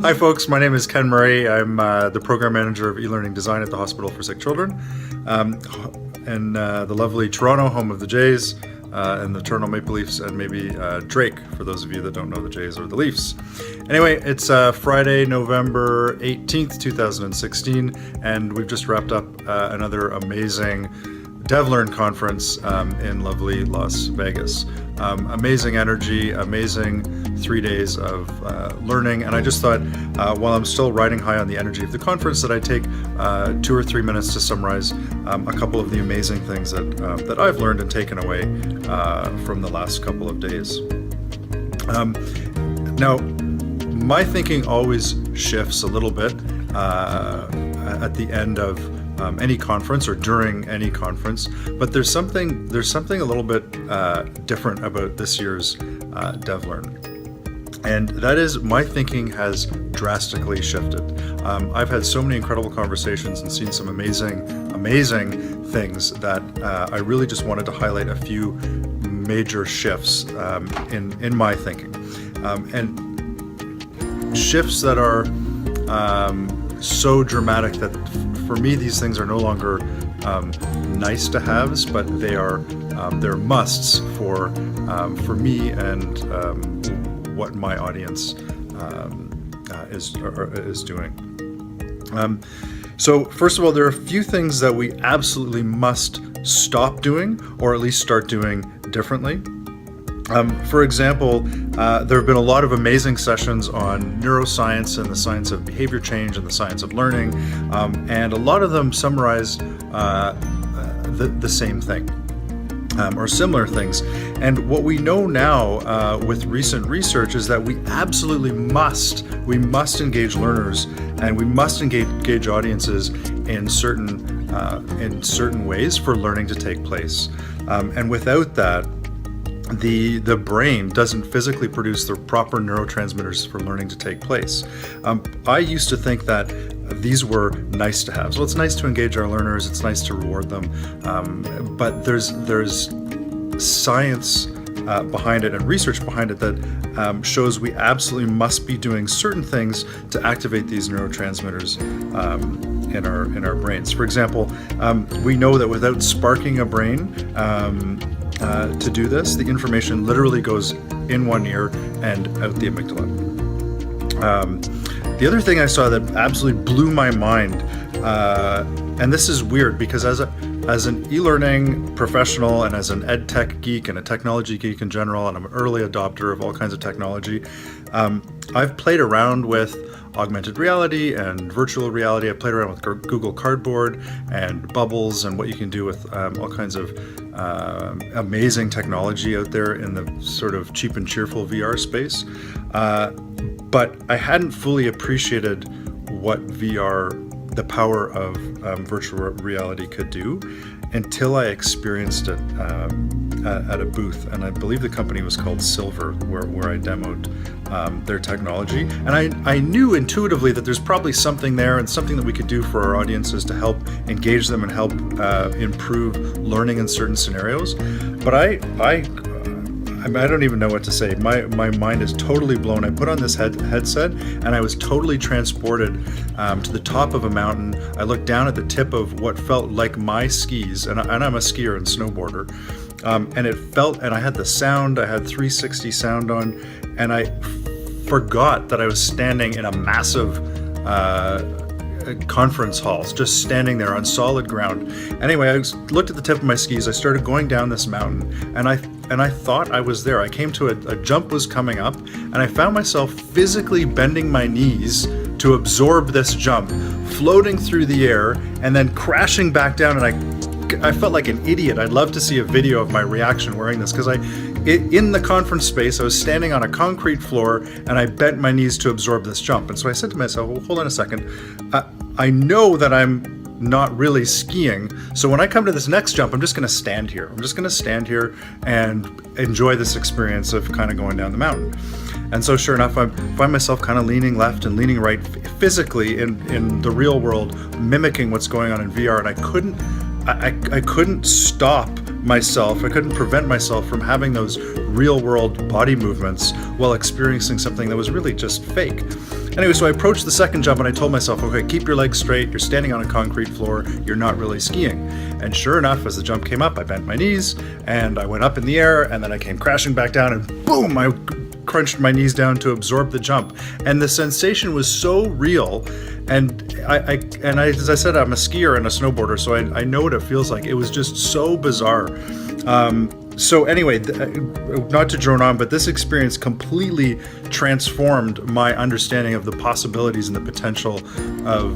Hi folks, my name is Ken Murray. I'm the Program Manager of E-Learning Design at the Hospital for Sick Children, and the lovely Toronto, home of the Jays, and the Toronto Maple Leafs, and maybe Drake, for those of you that don't know the Jays or the Leafs. Anyway, it's Friday, November 18th, 2016, and we've just wrapped up another amazing DevLearn conference in lovely Las Vegas. Amazing energy, amazing 3 days of learning, and I just thought while I'm still riding high on the energy of the conference that I'd take 2 or 3 minutes to summarize a couple of the amazing things that I've learned and taken away from the last couple of days. Now, my thinking always shifts a little bit at the end of any conference or during any conference, but there's something a little bit different about this year's DevLearn, and that is my thinking has drastically shifted. I've had so many incredible conversations and seen some amazing things that I really just wanted to highlight a few major shifts in my thinking, and shifts that are so dramatic that for me these things are no longer nice to haves, but they're musts for me and what my audience is doing. So first of all, there are a few things that we absolutely must stop doing, or at least start doing differently. For example, there have been a lot of amazing sessions on neuroscience and the science of behavior change and the science of learning, and a lot of them summarize the same thing, or similar things. And what we know now with recent research is that we absolutely must engage learners, and we must engage audiences in certain ways for learning to take place. And without that, the brain doesn't physically produce the proper neurotransmitters for learning to take place. I used to think that these were nice to have. So it's nice to engage our learners, it's nice to reward them, but there's science behind it and research behind it that shows we absolutely must be doing certain things to activate these neurotransmitters in our brains. For example, we know that without sparking a brain to do this, the information literally goes in one ear and out the amygdala. The other thing I saw that absolutely blew my mind, and this is weird because as an e-learning professional and as an ed tech geek and a technology geek in general, and I'm an early adopter of all kinds of technology, I've played around with augmented reality and virtual reality. I played around with Google Cardboard and Bubbles and what you can do with all kinds of amazing technology out there in the sort of cheap and cheerful VR space. But I hadn't fully appreciated what the power of virtual reality could do until I experienced it at a booth, and I believe the company was called Silver, where I demoed their technology. And I knew intuitively that there's probably something there and something that we could do for our audiences to help engage them and help improve learning in certain scenarios. But I don't even know what to say. My mind is totally blown. I put on this headset and I was totally transported to the top of a mountain. I looked down at the tip of what felt like my skis, and I'm a skier and snowboarder. And I had the sound, I had 360 sound on, and I forgot that I was standing in a massive conference halls, just standing there on solid ground. Anyway, I looked at the tip of my skis, I started going down this mountain, and I thought I was there. I came to a jump was coming up, and I found myself physically bending my knees to absorb this jump, floating through the air, and then crashing back down, and I felt like an idiot. I'd love to see a video of my reaction wearing this, because in the conference space, I was standing on a concrete floor and I bent my knees to absorb this jump. And so I said to myself, well, hold on a second. I know that I'm not really skiing, so when I come to this next jump, I'm just going to stand here. I'm just going to stand here and enjoy this experience of kind of going down the mountain. And so sure enough, I find myself kind of leaning left and leaning right physically in the real world, mimicking what's going on in VR, and I couldn't stop myself, I couldn't prevent myself from having those real world body movements while experiencing something that was really just fake. Anyway, so I approached the second jump and I told myself, okay, keep your legs straight, you're standing on a concrete floor, you're not really skiing. And sure enough, as the jump came up, I bent my knees and I went up in the air, and then I came crashing back down, and boom, I crunched my knees down to absorb the jump. And the sensation was so real. And I as I said, I'm a skier and a snowboarder, so I know what it feels like. It was just so bizarre. So anyway, not to drone on, but this experience completely transformed my understanding of the possibilities and the potential of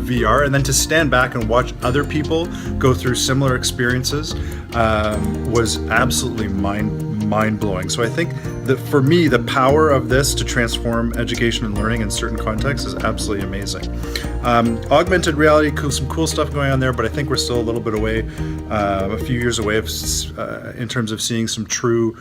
VR. And then to stand back and watch other people go through similar experiences was absolutely mind-blowing. So I think that for me, the power of this to transform education and learning in certain contexts is absolutely amazing. Augmented reality, some cool stuff going on there, but I think we're still a little bit away, a few years away in terms of seeing some true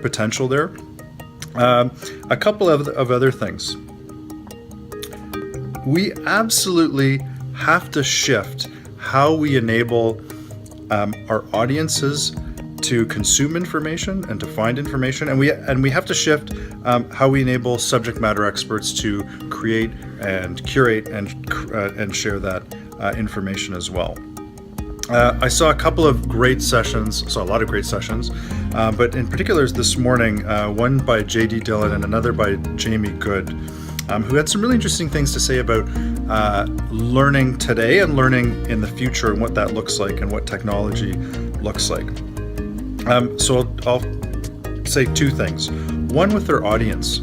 potential there. A couple of other things. We absolutely have to shift how we enable our audiences to consume information and to find information, and we have to shift how we enable subject matter experts to create and curate and share that information as well. I saw a couple of great sessions, saw a lot of great sessions, but in particular this morning, one by J.D. Dillon and another by Jamie Good, who had some really interesting things to say about learning today and learning in the future and what that looks like and what technology looks like. So I'll say two things. One, with their audience.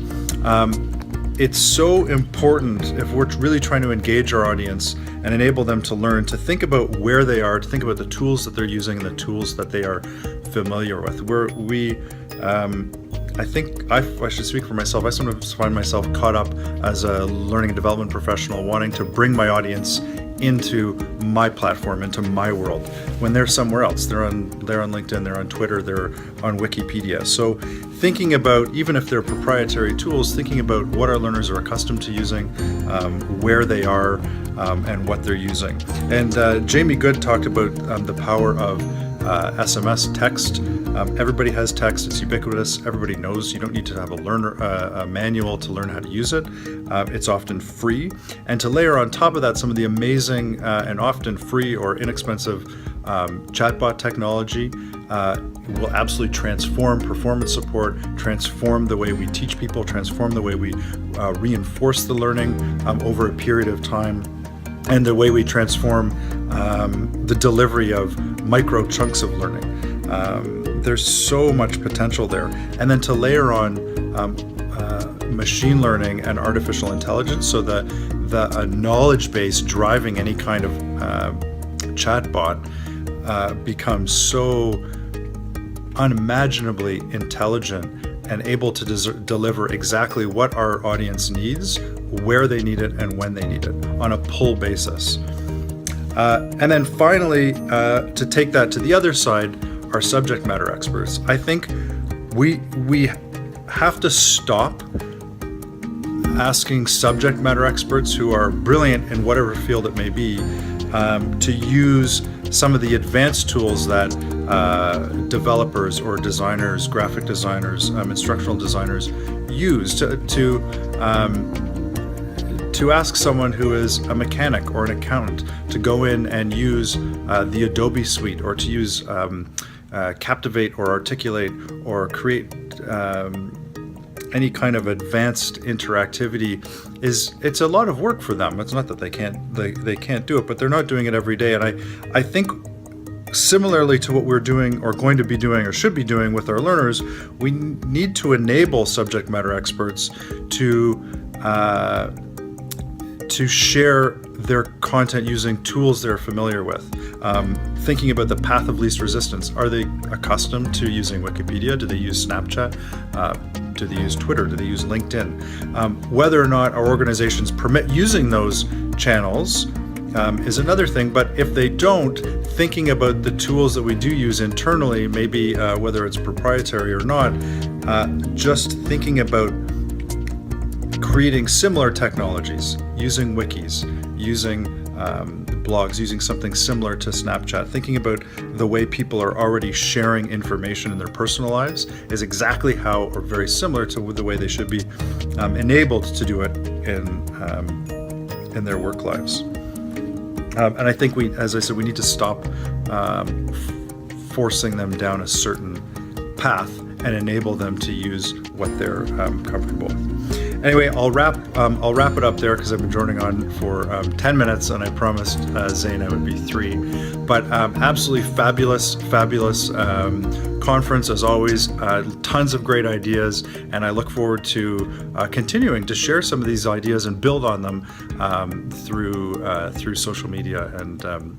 It's so important, if we're really trying to engage our audience and enable them to learn, to think about where they are, to think about the tools that they're using and the tools that they are familiar with. I think I should speak for myself. I sometimes find myself caught up as a learning and development professional wanting to bring my audience into my platform, into my world, when they're somewhere else. They're on LinkedIn, they're on Twitter, they're on Wikipedia. So thinking about, even if they're proprietary tools, thinking about what our learners are accustomed to using, where they are, and what they're using. And Jamie Good talked about the power of SMS text. Everybody has text. It's ubiquitous. Everybody knows you don't need to have a manual to learn how to use it. It's often free. And to layer on top of that some of the amazing and often free or inexpensive chatbot technology will absolutely transform performance support, transform the way we teach people, transform the way we reinforce the learning over a period of time, and the way we transform the delivery of micro chunks of learning. There's so much potential there. And then to layer on machine learning and artificial intelligence, so that a knowledge base driving any kind of chatbot becomes so unimaginably intelligent and able to deliver exactly what our audience needs, where they need it, and when they need it on a pull basis. And then finally, to take that to the other side, are subject matter experts. I think we have to stop asking subject matter experts who are brilliant in whatever field it may be to use some of the advanced tools that developers or designers, graphic designers, instructional designers use to ask someone who is a mechanic or an accountant to go in and use the Adobe suite, or to use Captivate or Articulate, or create any kind of advanced interactivity. It's a lot of work for them. It's not that they can't do it, but they're not doing it every day. And I think similarly to what we're doing or going to be doing or should be doing with our learners, we need to enable subject matter experts to share their content using tools they're familiar with. Thinking about the path of least resistance. Are they accustomed to using Wikipedia? Do they use Snapchat? Do they use Twitter? Do they use LinkedIn? Whether or not our organizations permit using those channels is another thing. But if they don't, thinking about the tools that we do use internally, maybe whether it's proprietary or not, just thinking about creating similar technologies, using wikis, using blogs, using something similar to Snapchat, thinking about the way people are already sharing information in their personal lives is exactly how, or very similar to the way they should be enabled to do it in their work lives. And I think as I said, we need to stop forcing them down a certain path and enable them to use what they're comfortable with. Anyway, I'll wrap it up there because I've been droning on for 10 minutes, and I promised Zane I would be 3. But absolutely fabulous conference as always. Tons of great ideas, and I look forward to continuing to share some of these ideas and build on them through social media and